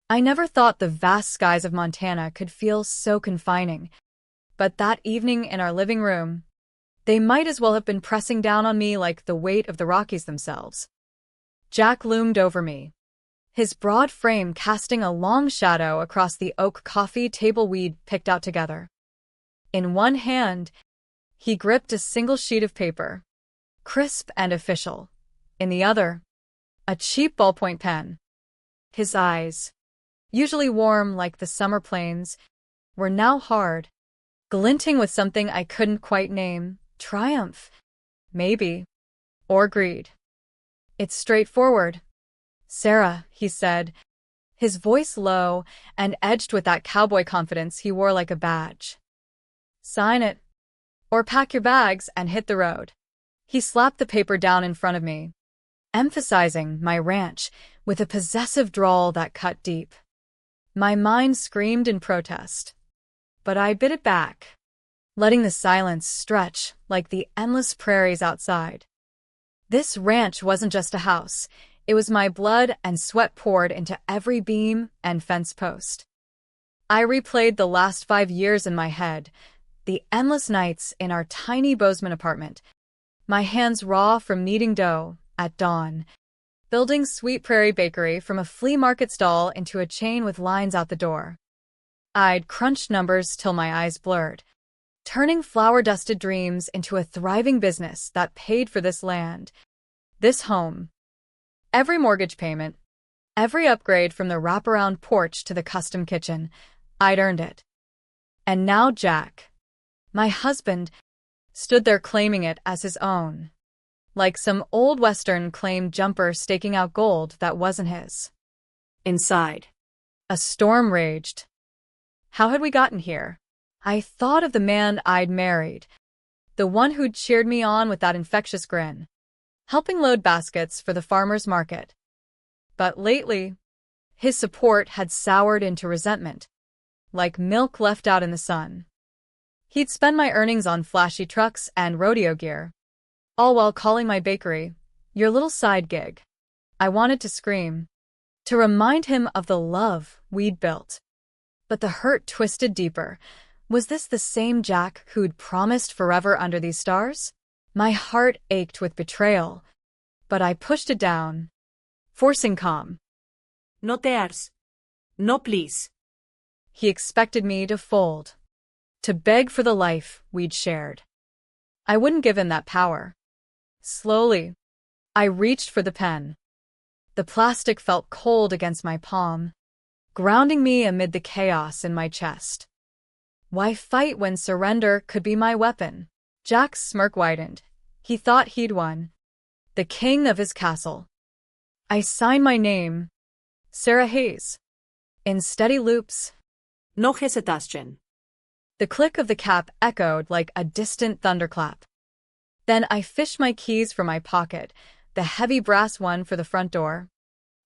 I never thought the vast skies of Montana could feel so confining. But that evening in our living room, they might as well have been pressing down on me like the weight of the Rockies themselves. Jack loomed over me, his broad frame casting a long shadow across the oak coffee table we'd picked out together. In one hand, he gripped a single sheet of paper, crisp and official. In the other, a cheap ballpoint pen. His eyes, usually warm like the summer plains, were now hard, glinting with something I couldn't quite name. Triumph, maybe, or greed. It's straightforward. Sarah, he said, his voice low and edged with that cowboy confidence he wore like a badge. Sign it, or pack your bags and hit the road. He slapped the paper down in front of me, emphasizing my ranch with a possessive drawl that cut deep. My mind screamed in protest, but I bit it back, letting the silence stretch like the endless prairies outside. This ranch wasn't just a house. It was my blood and sweat poured into every beam and fence post. I replayed the last 5 years in my head, the endless nights in our tiny Bozeman apartment, my hands raw from kneading dough at dawn, building Sweet Prairie Bakery from a flea market stall into a chain with lines out the door. I'd crunched numbers till my eyes blurred, turning flour-dusted dreams into a thriving business that paid for this land, this home. Every mortgage payment, every upgrade from the wraparound porch to the custom kitchen, I'd earned it. And now Jack, my husband, stood there claiming it as his own, like some old Western claim jumper staking out gold that wasn't his. Inside, a storm raged. How had we gotten here? I thought of the man I'd married, the one who'd cheered me on with that infectious grin, helping load baskets for the farmer's market. But lately, his support had soured into resentment, like milk left out in the sun. He'd spend my earnings on flashy trucks and rodeo gear, all while calling my bakery your little side gig. I wanted to scream, to remind him of the love we'd built. But the hurt twisted deeper. Was this the same Jack who'd promised forever under these stars? My heart ached with betrayal, but I pushed it down, forcing calm. No tears. No please. He expected me to fold, to beg for the life we'd shared. I wouldn't give him that power. Slowly, I reached for the pen. The plastic felt cold against my palm, grounding me amid the chaos in my chest. Why fight when surrender could be my weapon? Jack's smirk widened. He thought he'd won, the king of his castle. I signed my name, Sarah Hayes, in steady loops. No hesitation. The click of the cap echoed like a distant thunderclap. Then I fished my keys from my pocket, the heavy brass one for the front door,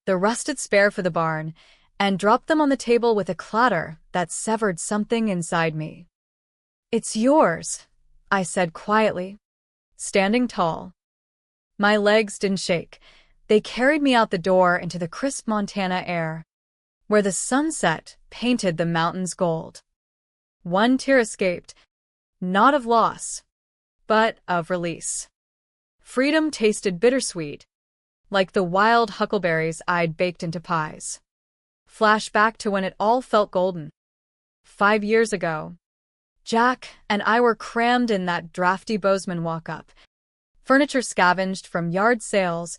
the rusted spare for the barn, and dropped them on the table with a clatter that severed something inside me. It's yours, I said quietly, standing tall. My legs didn't shake. They carried me out the door into the crisp Montana air, where the sunset painted the mountains gold. One tear escaped, not of loss, but of release. Freedom tasted bittersweet, like the wild huckleberries I'd baked into pies. Flashback to when it all felt golden. 5 years ago, Jack and I were crammed in that drafty Bozeman walk-up, furniture scavenged from yard sales,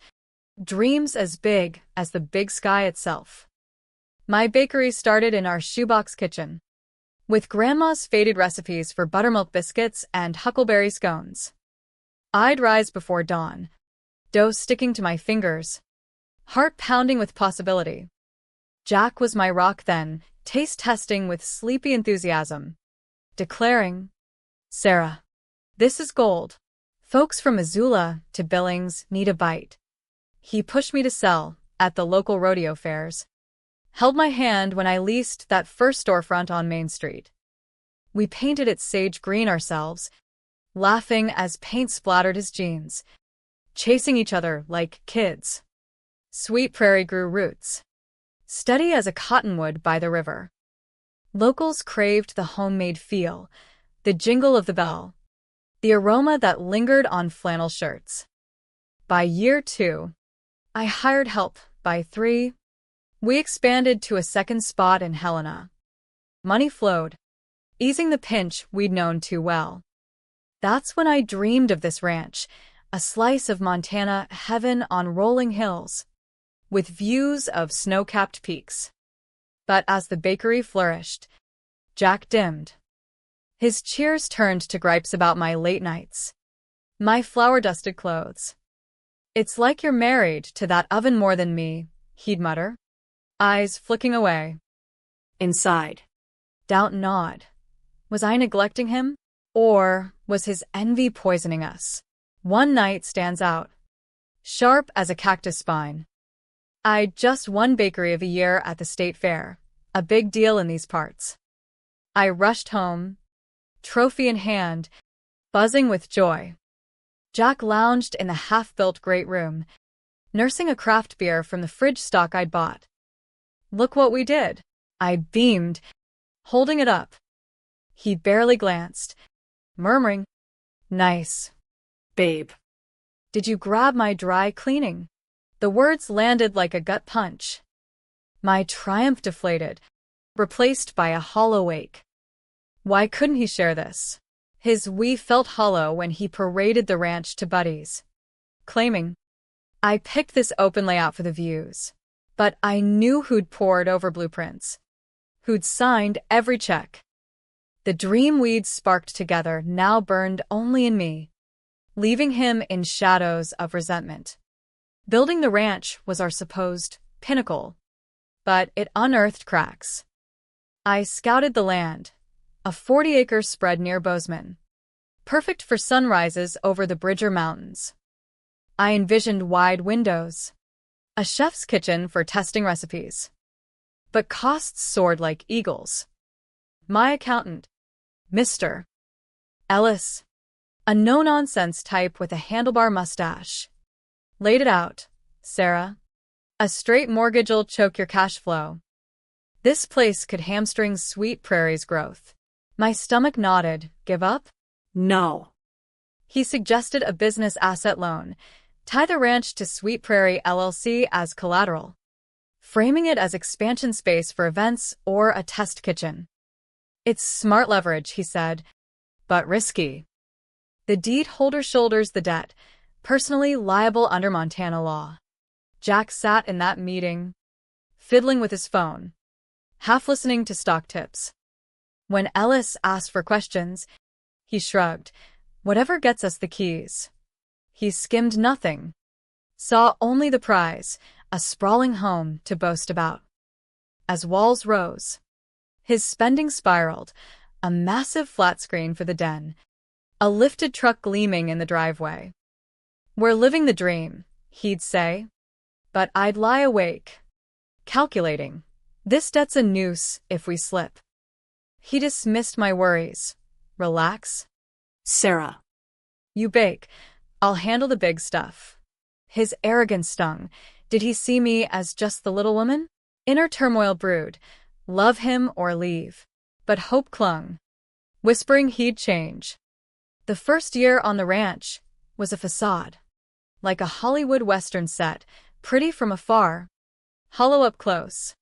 dreams as big as the big sky itself. My bakery started in our shoebox kitchen, with Grandma's faded recipes for buttermilk biscuits and huckleberry scones. I'd rise before dawn, dough sticking to my fingers, heart pounding with possibility. Jack was my rock then, taste testing with sleepy enthusiasm, declaring, Sarah, this is gold. Folks from Missoula to Billings need a bite. He pushed me to sell at the local rodeo fairs, held my hand when I leased that first storefront on Main Street. We painted it sage green ourselves, laughing as paint splattered his jeans, chasing each other like kids. Sweet Prairie grew roots, steady as a cottonwood by the river. Locals craved the homemade feel, the jingle of the bell, the aroma that lingered on flannel shirts. By year 2, I hired help. By 3, we expanded to a second spot in Helena. Money flowed, easing the pinch we'd known too well. That's when I dreamed of this ranch, a slice of Montana heaven on rolling hills, with views of snow-capped peaks. But as the bakery flourished, Jack dimmed. His cheers turned to gripes about my late nights, my flour-dusted clothes. "It's like you're married to that oven more than me," he'd mutter, eyes flicking away. Inside. Doubt gnawed. Was I neglecting him? Or was his envy poisoning us? One night stands out, sharp as a cactus spine. I'd just won Bakery of the Year at the state fair, a big deal in these parts. I rushed home, trophy in hand, buzzing with joy. Jack lounged in the half-built great room, nursing a craft beer from the fridge stock I'd bought. "Look what we did," I beamed, holding it up. He barely glanced, murmuring, "Nice. Babe. Did you grab my dry cleaning?" The words landed like a gut punch. My triumph deflated, replaced by a hollow ache. Why couldn't he share this? His we felt hollow when he paraded the ranch to buddies, claiming, "I picked this open layout for the views." But I knew who'd pored over blueprints, who'd signed every check. The dream we'd sparked together now burned only in me, leaving him in shadows of resentment. Building the ranch was our supposed pinnacle, but it unearthed cracks. I scouted the land, a 40-acre spread near Bozeman, perfect for sunrises over the Bridger Mountains. I envisioned wide windows, a chef's kitchen for testing recipes. But costs soared like eagles. My accountant, Mr. Ellis, a no-nonsense type with a handlebar mustache, laid it out, "Sarah, a straight mortgage'll choke your cash flow. This place could hamstring Sweet Prairie's growth." My stomach nodded. Give up? No. He suggested a business asset loan, tie the ranch to Sweet Prairie LLC as collateral, framing it as expansion space for events or a test kitchen. "It's smart leverage," he said, "but risky. The deed holder shoulders the debt, personally liable under Montana law." Jack sat in that meeting, fiddling with his phone, half listening to stock tips. When Ellis asked for questions, he shrugged. "Whatever gets us the keys." He skimmed nothing, saw only the prize, a sprawling home to boast about. As walls rose, his spending spiraled, a massive flat screen for the den, a lifted truck gleaming in the driveway. "We're living the dream," he'd say. But I'd lie awake, calculating, "This debt's a noose if we slip." He dismissed my worries. "Relax. Sarah. You bake. I'll handle the big stuff." His arrogance stung. Did he see me as just the little woman? Inner turmoil brewed. Love him or leave. But hope clung, whispering he'd change. The first year on the ranch was a facade, like a Hollywood Western set, pretty from afar, hollow up close.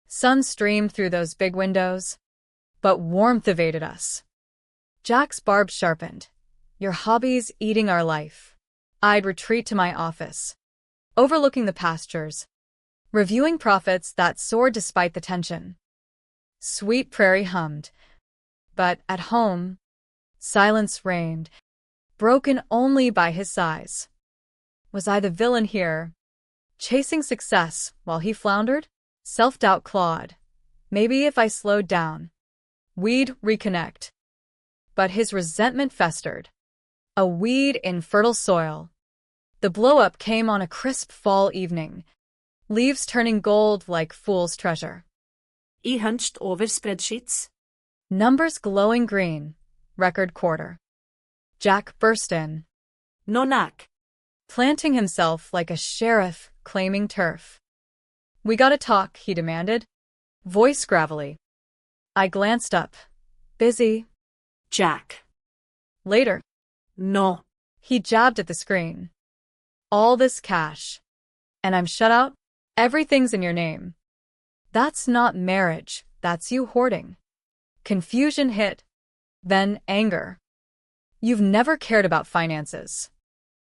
Sun streamed through those big windows, but warmth evaded us. Jack's barb sharpened. "Your hobby's eating our life." I'd retreat to my office, overlooking the pastures, reviewing profits that soared despite the tension. Sweet Prairie hummed. But at home, silence reigned, broken only by his sighs. Was I the villain here, chasing success while he floundered? Self-doubt clawed. Maybe if I slowed down, we'd reconnect. But his resentment festered, a weed in fertile soil. The blow-up came on a crisp fall evening, leaves turning gold like fool's treasure. I hunched over spreadsheets. Numbers glowing green, record quarter. Jack burst in, No knack. planting himself like a sheriff claiming turf. We gotta talk, he demanded, voice gravelly. I glanced up. Busy. Jack. Later. No. He jabbed at the screen. All this cash. And I'm shut out? Everything's in your name. That's not marriage, that's you hoarding. Confusion hit. Then anger. You've never cared about finances.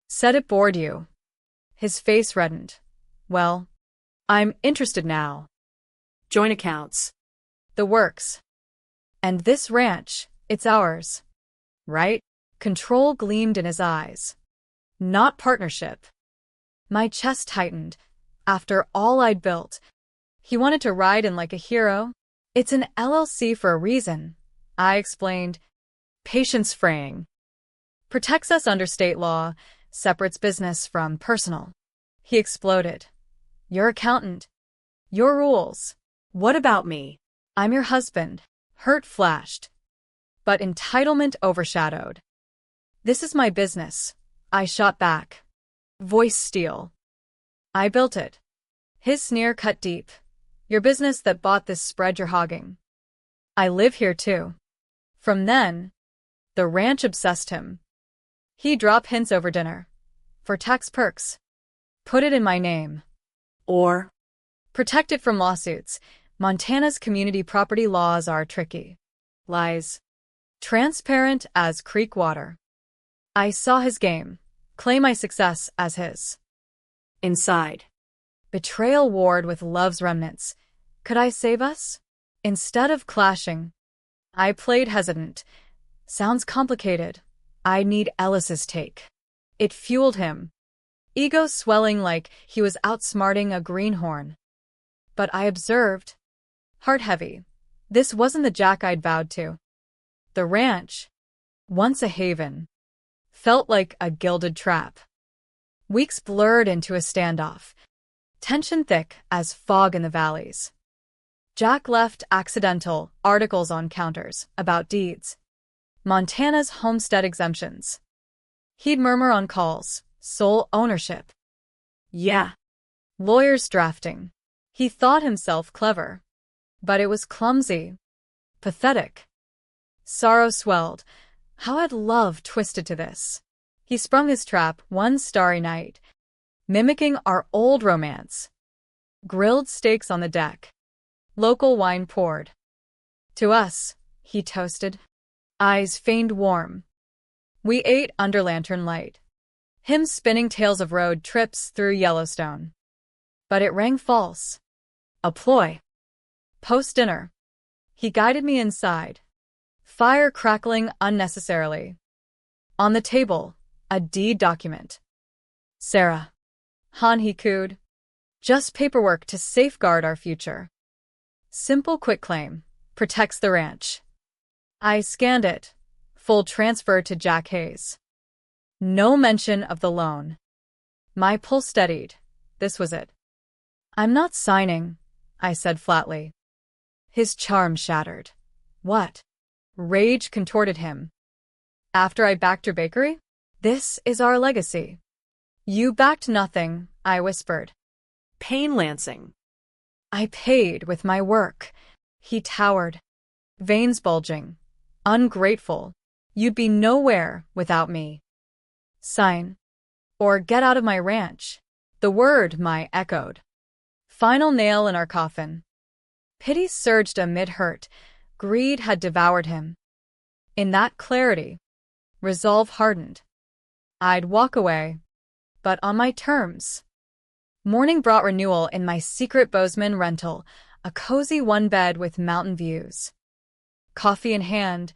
Said it bored you. His face reddened. Well, I'm interested now. Joint accounts. The works. And this ranch, it's ours. Right? Control gleamed in his eyes. Not partnership. My chest tightened. After all I'd built, he wanted to ride in like a hero. It's an LLC for a reason, I explained. Patience fraying. Protects us under state law, separates business from personal. He exploded. Your accountant. Your rules. What about me? I'm your husband. Hurt flashed. But entitlement overshadowed. This is my business. I shot back. Voice steel. I built it. His sneer cut deep. Your business that bought this spread you're hogging. I live here too. From then, the ranch obsessed him. He'd drop hints over dinner. For tax perks. Put it in my name. Or protect it from lawsuits. Montana's community property laws are tricky. Lies. Transparent as creek water. I saw his game. Claim my success as his. inside. Betrayal warred with love's remnants. Could I save us? Instead of clashing, I played hesitant. Sounds complicated. I need Ellis's take. It fueled him. Ego swelling like he was outsmarting a greenhorn. But I observed. Heart heavy. This wasn't the Jack I'd vowed to. The ranch, once a haven, felt like a gilded trap. Weeks blurred into a standoff. Tension thick as fog in the valleys. Jack left accidental articles on counters about deeds. Montana's homestead exemptions. He'd murmur on calls, sole ownership. Yeah. Lawyers drafting. He thought himself clever. But it was clumsy. Pathetic. Sorrow swelled. How had love twisted to this? He sprung his trap one starry night, mimicking our old romance. Grilled steaks on the deck. Local wine poured. To us, he toasted. Eyes feigned warm. We ate under lantern light. Him spinning tales of road trips through Yellowstone. But it rang false. A ploy. Post-dinner, he guided me inside. Fire crackling unnecessarily. On the table, a deed document. Sarah. Han, he cooed. Just paperwork to safeguard our future. Simple quitclaim. Protects the ranch. I scanned it. Full transfer to Jack Hayes. No mention of the loan. My pulse steadied. This was it. I'm not signing, I said flatly. His charm shattered. What? Rage contorted him. After I backed your bakery? This is our legacy. You backed nothing, I whispered. Pain Lansing. I paid with my work. He towered. Veins bulging. Ungrateful. You'd be nowhere without me. Sign. Or get out of my ranch. The word my echoed. Final nail in our coffin. Pity surged amid hurt. Greed had devoured him. In that clarity, resolve hardened. I'd walk away, but on my terms. Morning brought renewal in my secret Bozeman rental, a cozy one-bed with mountain views. Coffee in hand,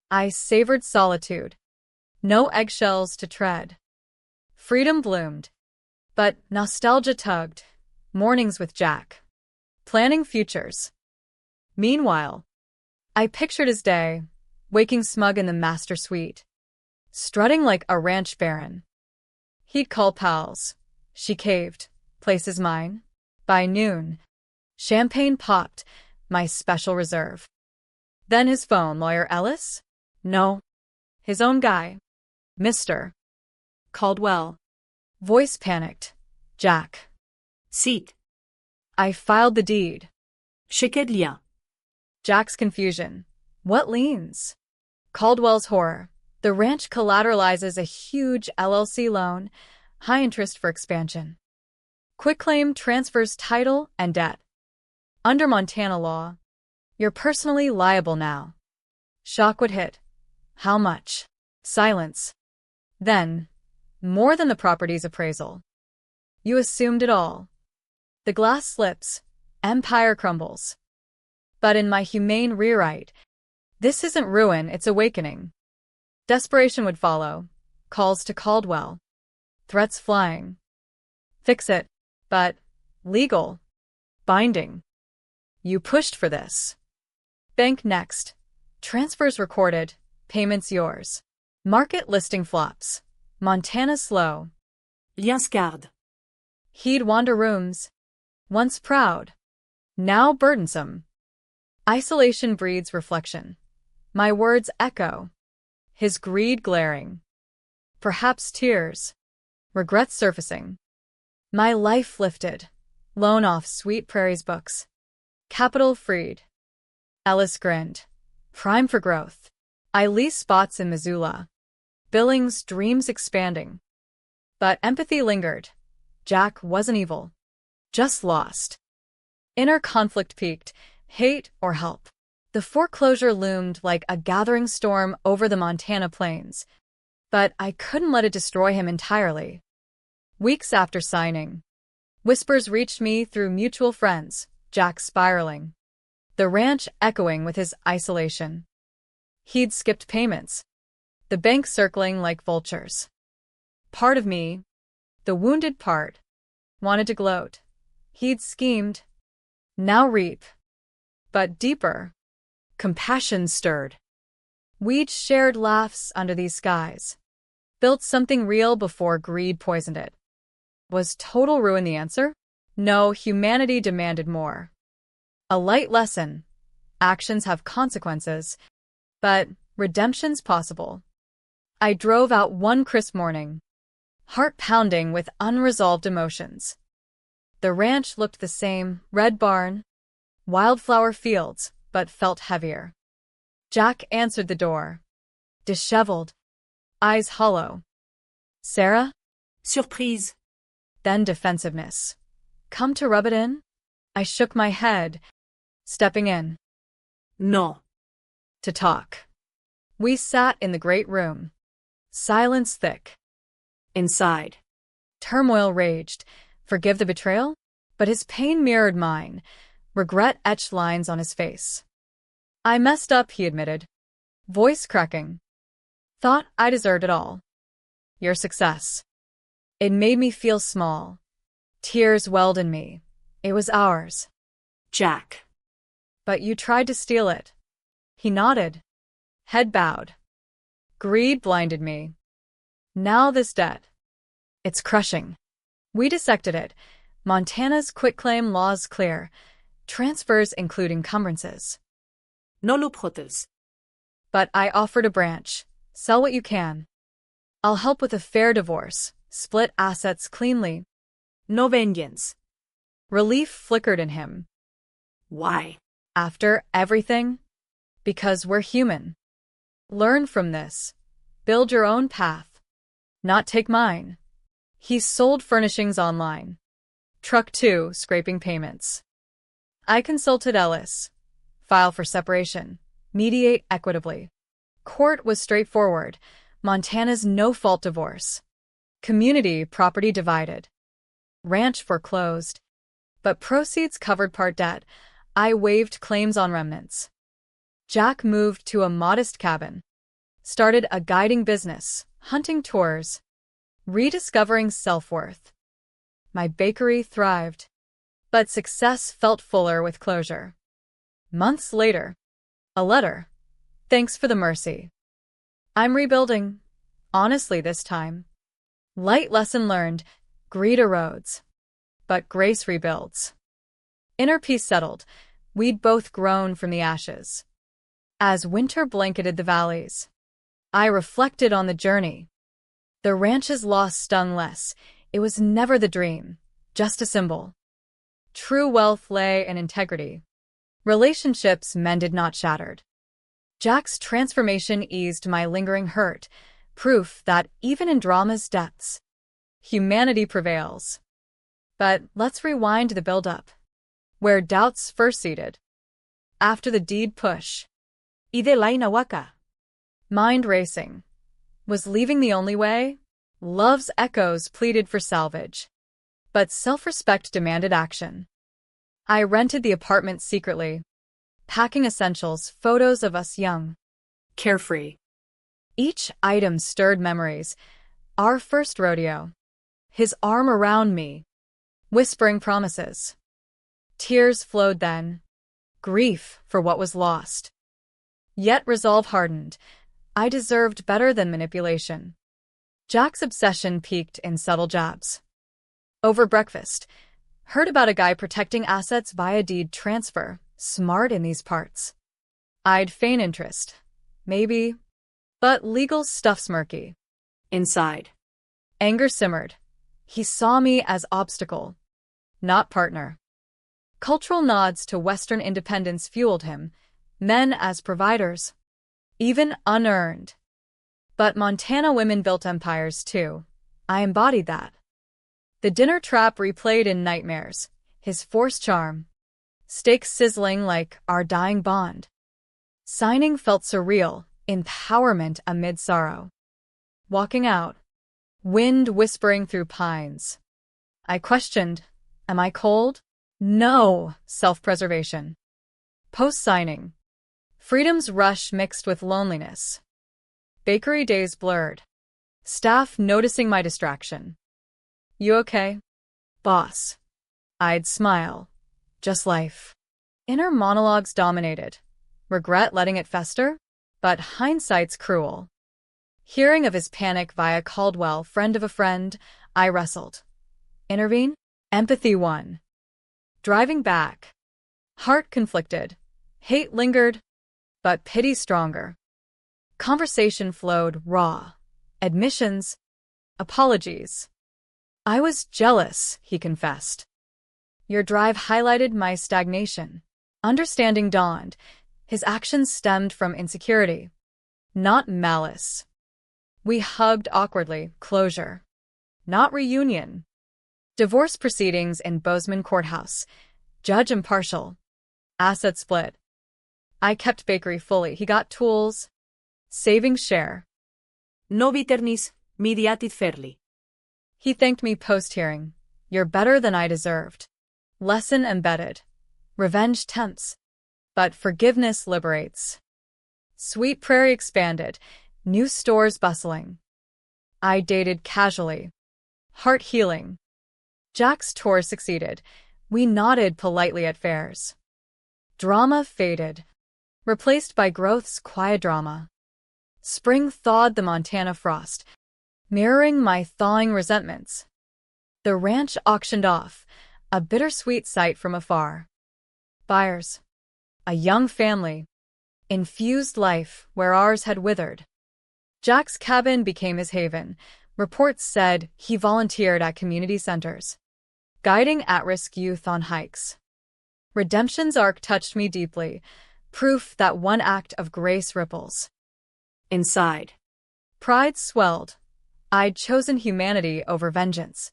I savored solitude. No eggshells to tread. Freedom bloomed, but nostalgia tugged. Mornings with Jack. Planning futures. Meanwhile, I pictured his day, waking smug in the master suite, strutting like a ranch baron. He'd call pals. She caved. Place is mine. By noon, champagne popped, my special reserve. Then his phone, Lawyer Ellis? No. His own guy. Mr. Caldwell. Voice panicked. Jack. Seat. I filed the deed. Chez quel lien? Jack's confusion. What liens? Caldwell's horror. The ranch collateralizes a huge LLC loan, high interest for expansion. Quitclaim transfers title and debt. Under Montana law, you're personally liable now. Shock would hit. How much? Silence. Then, more than the property's appraisal. You assumed it all. The glass slips. Empire crumbles. But in my humane rewrite, this isn't ruin, it's awakening. Desperation would follow. Calls to Caldwell. Threats flying. Fix it. But legal. Binding. You pushed for this. Bank next. Transfers recorded. Payments yours. Market listing flops. Montana slow. Liens garde. He'd wander rooms. Once proud. Now burdensome. Isolation breeds reflection. My words echo. His greed glaring. Perhaps tears. Regret surfacing. My life lifted. Loan off Sweet Prairie's books. Capital freed. Ellis grinned. Prime for growth. I lease spots in Missoula. Billings dreams expanding. But empathy lingered. Jack wasn't evil. Just lost. Inner conflict peaked. Hate or help. The foreclosure loomed like a gathering storm over the Montana plains. But I couldn't let it destroy him entirely. Weeks after signing, whispers reached me through mutual friends, Jack spiraling. The ranch echoing with his isolation. He'd skipped payments. The bank circling like vultures. Part of me, the wounded part, wanted to gloat. He'd schemed. Now reap. But deeper, compassion stirred. We'd shared laughs under these skies. Built something real before greed poisoned it. Was total ruin the answer? No, humanity demanded more. A light lesson. Actions have consequences, but redemption's possible. I drove out one crisp morning, heart pounding with unresolved emotions. The ranch looked the same, red barn, wildflower fields, but felt heavier. Jack answered the door. Disheveled, eyes hollow. Sarah? Surprise. Then defensiveness. Come to rub it in? I shook my head, stepping in. No. To talk. We sat in the great room. Silence thick. Inside. Turmoil raged. Forgive the betrayal? But his pain mirrored mine. Regret etched lines on his face. I messed up, he admitted. Voice cracking. Thought I deserved it all. Your success. It made me feel small. Tears welled in me. It was ours. Jack. But you tried to steal it. He nodded. Head bowed. Greed blinded me. Now this debt. It's crushing. We dissected it. Montana's quitclaim laws clear. Transfers include encumbrances. No lucrotes. But I offered a branch. Sell what you can. I'll help with a fair divorce. Split assets cleanly. No vengeance. Relief flickered in him. Why? After everything? Because we're human. Learn from this. Build your own path. Not take mine. He sold furnishings online. Truck 2, scraping payments. I consulted Ellis. File for separation. Mediate equitably. Court was straightforward. Montana's no-fault divorce. Community property divided. Ranch foreclosed. But proceeds covered part debt. I waived claims on remnants. Jack moved to a modest cabin. Started a guiding business, hunting tours. Rediscovering self-worth. My bakery thrived. But success felt fuller with closure. Months later. A letter. Thanks for the mercy. I'm rebuilding. Honestly this time. Light lesson learned. Greed erodes. But grace rebuilds. Inner peace settled. We'd both grown from the ashes. As winter blanketed the valleys, I reflected on the journey. The ranch's loss stung less. It was never the dream, just a symbol. True wealth lay in integrity. Relationships mended, not shattered. Jack's transformation eased my lingering hurt, proof that even in drama's depths, humanity prevails. But let's rewind the build-up, where doubts first seeded. After the deed push, Ide lainawaka. mind racing. Was leaving the only way? Love's echoes pleaded for salvage. But self-respect demanded action. I rented the apartment secretly, packing essentials, photos of us young. Carefree. Each item stirred memories. Our first rodeo. His arm around me, whispering promises. Tears flowed then. Grief for what was lost. Yet resolve hardened. I deserved better than manipulation. Jack's obsession peaked in subtle jabs. Over breakfast, heard about a guy protecting assets via deed transfer. Smart in these parts. I'd feign interest. Maybe. But legal stuff's murky. Inside. Anger simmered. He saw me as obstacle, not partner. Cultural nods to Western independence fueled him, men as providers, even unearned. But Montana women built empires too. I embodied that. The dinner trap replayed in nightmares, his forced charm, steaks sizzling like our dying bond. Signing felt surreal, empowerment amid sorrow. Walking out, wind whispering through pines. I questioned, am I cold? No, self-preservation. Post-signing, freedom's rush mixed with loneliness. Bakery days blurred. Staff noticing my distraction. You okay? Boss. I'd smile. Just life. Inner monologues dominated. Regret letting it fester? But hindsight's cruel. Hearing of his panic via Caldwell, friend of a friend, I wrestled. Intervene? Empathy won. Driving back. Heart conflicted. Hate lingered, but pity stronger. Conversation flowed raw. Admissions. Apologies. I was jealous, he confessed. Your drive highlighted my stagnation. Understanding dawned. His actions stemmed from insecurity, not malice. We hugged awkwardly, closure, not reunion. Divorce proceedings in Bozeman Courthouse. Judge impartial. Asset split. I kept bakery fully. He got tools. Savings share. No viternis, mediatit ferli. He thanked me post-hearing. You're better than I deserved. Lesson embedded. Revenge tempts. But forgiveness liberates. Sweet Prairie expanded. New stores bustling. I dated casually. Heart healing. Jack's tour succeeded. We nodded politely at fairs. Drama faded, replaced by growth's quiet drama. Spring thawed the Montana frost, mirroring my thawing resentments. The ranch auctioned off, a bittersweet sight from afar. Buyers. A young family. Infused life where ours had withered. Jack's cabin became his haven. Reports said he volunteered at community centers, guiding at-risk youth on hikes. Redemption's arc touched me deeply, proof that one act of grace ripples. Inside. Pride swelled. I'd chosen humanity over vengeance,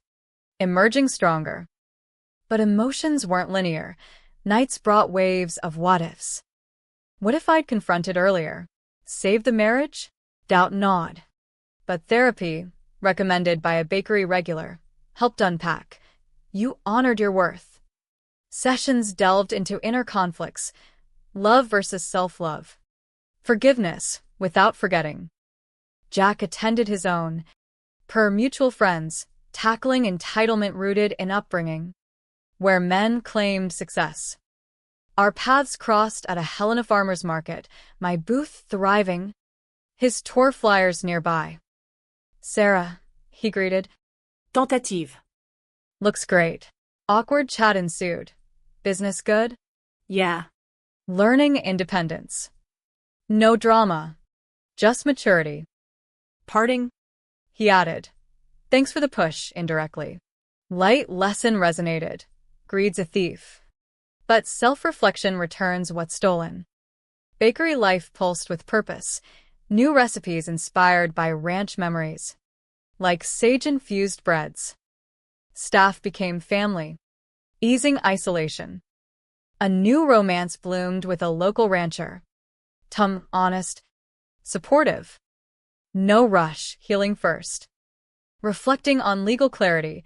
emerging stronger. But emotions weren't linear. Nights brought waves of what-ifs. What if I'd confronted earlier? Save the marriage? Doubt gnawed. But therapy, recommended by a bakery regular, helped unpack. You honored your worth. Sessions delved into inner conflicts, love versus self-love. Forgiveness, without forgetting. Jack attended his own, per mutual friends, tackling entitlement rooted in upbringing, where men claimed success. Our paths crossed at a Helena farmer's market, my booth thriving, his tour flyers nearby. Sarah, he greeted. Tentative. Looks great. Awkward chat ensued. Business good? Yeah. Learning independence. No drama. Just maturity. Parting? He added. Thanks for the push, indirectly. Light lesson resonated. Greed's a thief. But self-reflection returns what's stolen. Bakery life pulsed with purpose, new recipes inspired by ranch memories. Like sage-infused breads. Staff became family, easing isolation. A new romance bloomed with a local rancher. Honest, supportive. No rush, healing first. Reflecting on legal clarity,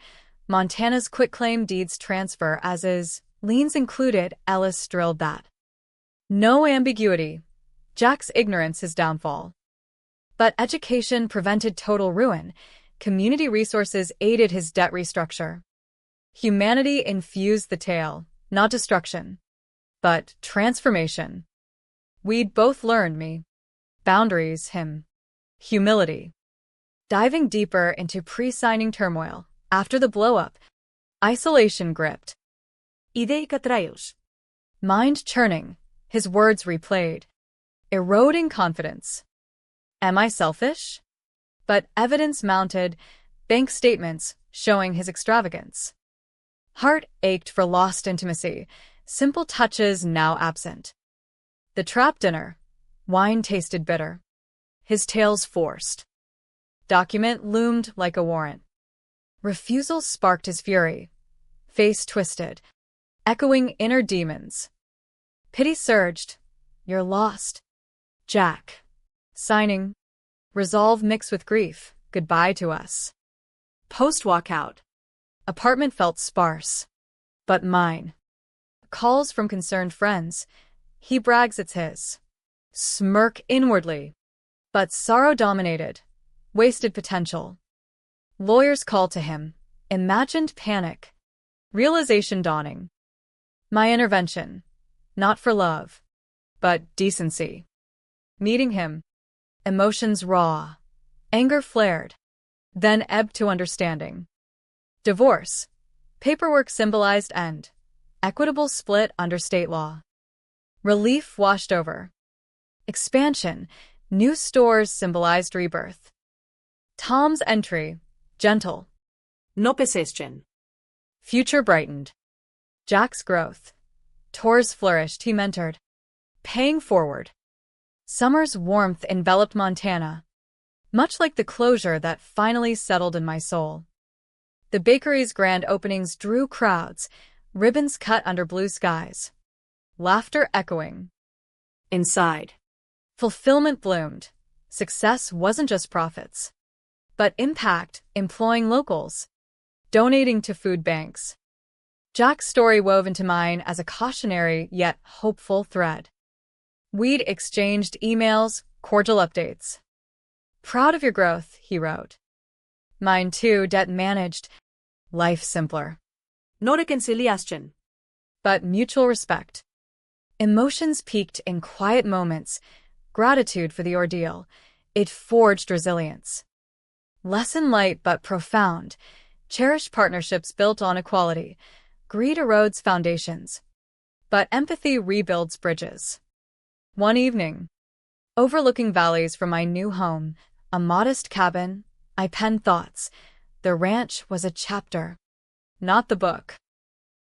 Montana's quitclaim deeds transfer as is, liens included, Ellis drilled that. No ambiguity. Jack's ignorance his downfall. But education prevented total ruin. Community resources aided his debt restructure. Humanity infused the tale, not destruction, but transformation. We'd both learned me. Boundaries, him. Humility. Diving deeper into pre-signing turmoil, after the blow-up, isolation gripped. Idei betrayals. Mind churning, his words replayed. Eroding confidence. Am I selfish? But evidence mounted, bank statements showing his extravagance. Heart ached for lost intimacy, simple touches now absent. The trap dinner. Wine tasted bitter. His tales forced. Document loomed like a warrant. Refusal sparked his fury. Face twisted, echoing inner demons. Pity surged. You're lost. Jack. Signing. Resolve mixed with grief. Goodbye to us. Post-walkout. Apartment felt sparse. But mine. Calls from concerned friends. He brags it's his. Smirk inwardly. But sorrow dominated. Wasted potential. Lawyers call to him. Imagined panic. Realization dawning. My intervention. Not for love. But decency. Meeting him. Emotions raw. Anger flared. Then ebbed to understanding. Divorce. Paperwork symbolized end. Equitable split under state law. Relief washed over. Expansion. New stores symbolized rebirth. Tom's entry. Gentle. No persisten. Future brightened. Jack's growth. Tours flourished, he mentored. Paying forward. Summer's warmth enveloped Montana, much like the closure that finally settled in my soul. The bakery's grand openings drew crowds, ribbons cut under blue skies. Laughter echoing. Inside. Fulfillment bloomed. Success wasn't just profits, but impact, employing locals, donating to food banks. Jack's story wove into mine as a cautionary yet hopeful thread. We'd exchanged emails, cordial updates. Proud of your growth, he wrote. Mine too, debt managed. Life simpler. No reconciliation. But mutual respect. Emotions peaked in quiet moments. Gratitude for the ordeal. It forged resilience. Lesson light but profound. Cherished partnerships built on equality. Greed erodes foundations. But empathy rebuilds bridges. One evening, overlooking valleys from my new home, a modest cabin, I penned thoughts. The ranch was a chapter, not the book.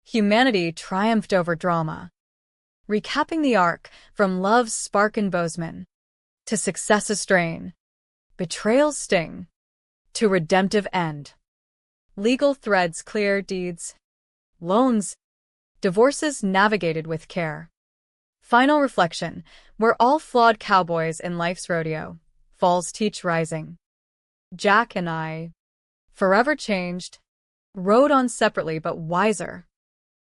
Humanity triumphed over drama. Recapping the arc from love's spark in Bozeman to success's strain, betrayal's sting to redemptive end. Legal threads clear, deeds, loans, divorces navigated with care. Final reflection, we're all flawed cowboys in life's rodeo. Falls teach rising. Jack and I, forever changed, rode on separately but wiser.